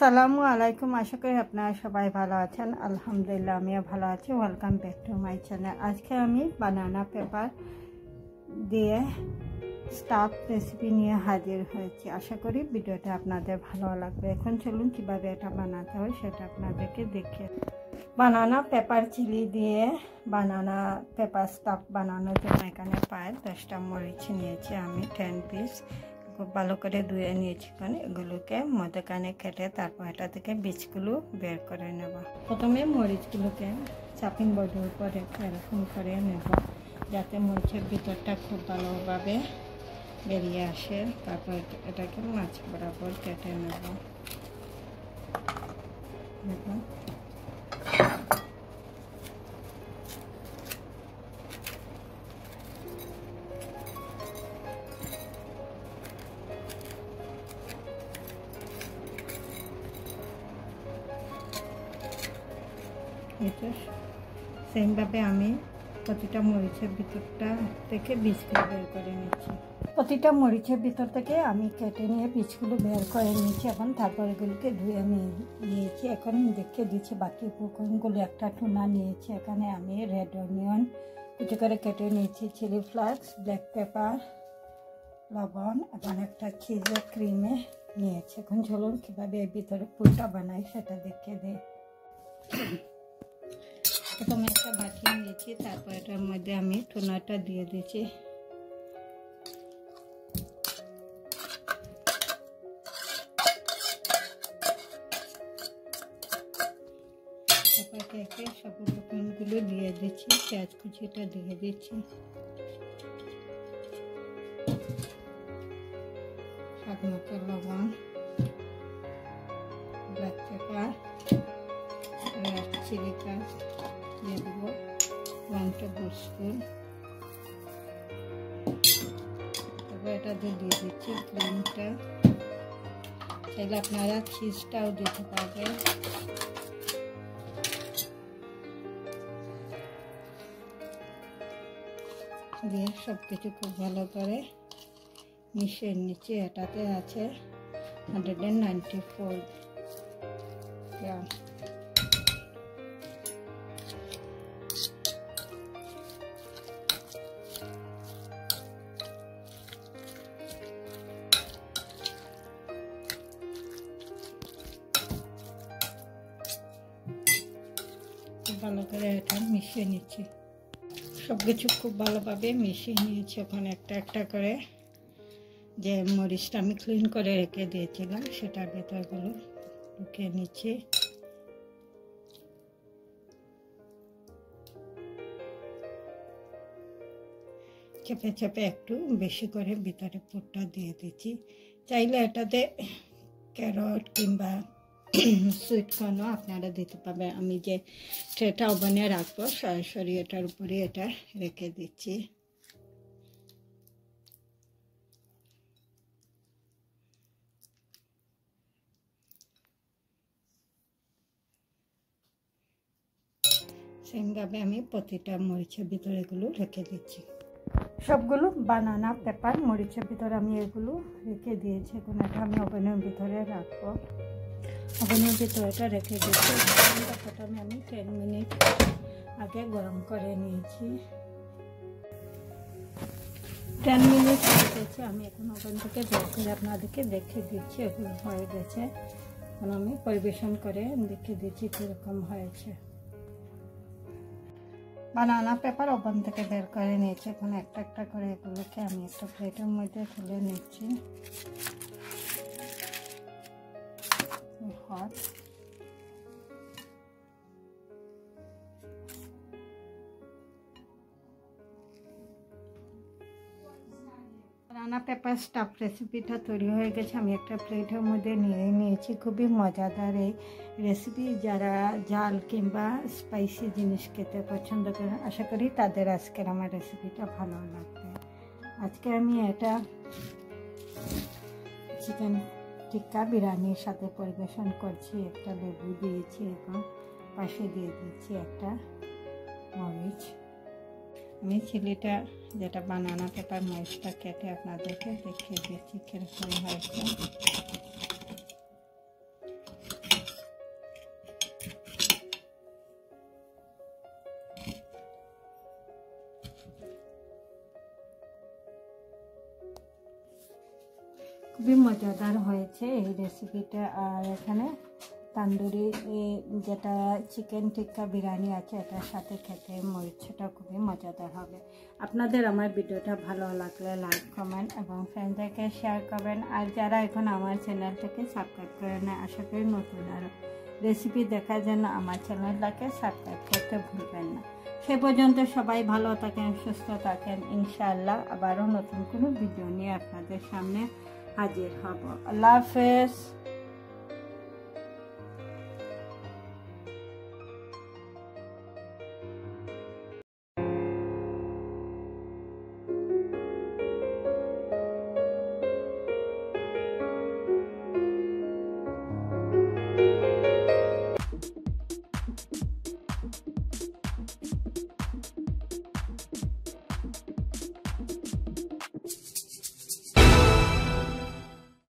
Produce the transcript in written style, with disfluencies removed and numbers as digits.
আসসালামু আলাইকুম। আশা করি আপনারা সবাই ভালো আছেন। আলহামদুলিল্লাহ আমিও ভালো আছি। Welcome back to my channel. আজকে আমি বানানা পেপার দিয়ে স্টাফ রেসিপি নিয়ে হাজির হয়েছি। আশা করি ভিডিওটা আপনাদের ভালো লাগবে। এখন চলুন কিভাবে এটা বানাতে হয় সেটা আপনাদেরকে দেখে। বানানা পেপার চিলি দিয়ে বানানা পেপার স্টাফ বানানোর জন্য এখানে প্রায় 10টা মরিচ নিয়েছি আমি 10 পিস। খুব ভালো করে ধুয়ে নিয়েছি। কারণ এগুলোকে মধ্যখানে কেটে তারপর এটা থেকে বীজগুলো বের করে নেব। প্রথমে মরিচগুলোকে চাপিং বোর্ডের উপর রেখে এরকম করে নেব যাতে মরিচের ভিতরটা খুব ভালোভাবে বেরিয়ে আসে। তারপর এটাকে মাছ বরাবর কেটে নেব। দেখুন এটা সেমভাবে আমি প্রতিটা মরিচের ভিতরটা থেকে বীজগুলো বের করে নিচ্ছি। প্রতিটা মরিচের ভিতর থেকে আমি কেটে নিয়ে বীজগুলো বের করে নিচ্ছি। এখন তারপর এগুলোকে ধুয়ে নিয়েছি। এখন দেখিয়ে দিচ্ছি বাকি উপকরণগুলো। একটা টুনা নিয়েছি, এখানে আমি রেড অনিয়ন কুচি করে কেটে নিয়েছি, চিলি ফ্লেক্স, ব্ল্যাক পেপার, লবণ এবং একটা চিজের ক্রিমে নিয়েছি। এখন চলুন কীভাবে এর ভিতরে পুরটা বানাই সেটা দেখিয়ে দিই। প্রথমে একটা বাটি নিয়েছি, তারপর এটার মধ্যে আমি টুনাটা দিয়ে দিয়েছি। তারপর একে সব উপকরণগুলো দিয়ে দিচ্ছি। পেঁয়াজ কুচিটা দিয়ে দিচ্ছি, স্বাদ মতো লবণ, ব্ল্যাক পেপার, রেড চিলিটা দিয়ে দেবো 1 টেবিল স্পুন। তারপর এটাতে দিয়ে দিচ্ছি ক্রিমটা। চাইলে আপনারা চিজটাও দিতে পারবেন। দিয়ে সব কিছু খুব ভালো করে মিশিয়ে নিচ্ছি। এটাতে আছে 194 গ্রাম। ভালো করে এটা মিশিয়ে নিচ্ছি। সব কিছু খুব ভালোভাবে মিশিয়ে নিয়েছি। ওখানে একটা একটা করে যে মরিচটা আমি ক্লিন করে রেখে দিয়েছিলাম সেটার ভেতরগুলো ঢুকিয়ে নিচ্ছি। চেপে চেপে একটু বেশি করে ভিতরে পুরটা দিয়ে দিচ্ছি। চাইলে এটাতে ক্যারট কিংবা সুইট কর্নও আপনারা দিতে পারবেন। আমি যে ট্রেটা ওভেনে রাখবো সরাসরি এটার উপরে এটা রেখে দিচ্ছি। সেমভাবে আমি প্রতিটা মরিচের ভিতরে এগুলো রেখে দিচ্ছি। সবগুলো বানানা পেপার মরিচের ভিতরে আমি এগুলো রেখে দিয়েছি। এখন এটা আমি ওভেনের ভিতরে রাখবো। ওভেনের ভিতরে এটা রেখে দিচ্ছি। প্রথমে আমি 10 মিনিট আগে গরম করে নিয়েছি। 10 মিনিট হয়ে গেছে। আমি এখন ওভেন থেকে বের করে আপনাদেরকে দেখিয়ে দিচ্ছি এগুলো হয়ে গেছে। এখন আমি পরিবেশন করে দেখিয়ে দিচ্ছি কীরকম হয়েছে। বানানা পেপার ওভেন থেকে বের করে নিয়েছি। এখন একটা একটা করে এগুলোকে আমি একটা প্লেটের মধ্যে তুলে নিচ্ছি। হট বানানা পেপার স্টাফ রেসিপিটা তৈরি হয়ে গেছে। আমি একটা প্লেটের মধ্যে নিয়ে নিয়েছি। খুবই মজাদার এই রেসিপি। যারা ঝাল কিংবা স্পাইসি জিনিস খেতে পছন্দ করেন আশা করি তাদের আজকের আমার রেসিপিটা ভালো লাগবে। আজকে আমি এটা চিকেন টিক্কা বিরিয়ানির সাথে পরিবেশন করছি। একটা লেবু দিয়েছি, এখন পাশে দিয়ে দিচ্ছি একটা মরিচ। আমি চিলিটা যেটা বানানা পেপার মরিচটা কেটে আপনাদেরকে দেখিয়ে দিচ্ছি কীরকম হয়েছে। খুবই মজাদার হয়েছে এই রেসিপিটা। আর এখানে তান্দুরি যেটা চিকেন টিক্কা বিরিয়ানি আছে এটার সাথে খেতে মরিচটা খুবই মজাদার হবে। আপনাদের আমার ভিডিওটা ভালো লাগলে লাইক কমেন্ট এবং ফ্রেন্ডদেরকে শেয়ার করবেন। আর যারা এখন আমার চ্যানেলটাকে সাবস্ক্রাইব করে নেয়, আশা করি নতুন আরও রেসিপি দেখার জন্য আমার চ্যানেলটাকে সাবস্ক্রাইব করতে ভুলবেন না। সে পর্যন্ত সবাই ভালো থাকেন, সুস্থ থাকেন। ইনশাআল্লাহ আবারও নতুন কোনো ভিডিও নিয়ে আপনাদের সামনে হাজির হব। আল্লাহ হাফেজ।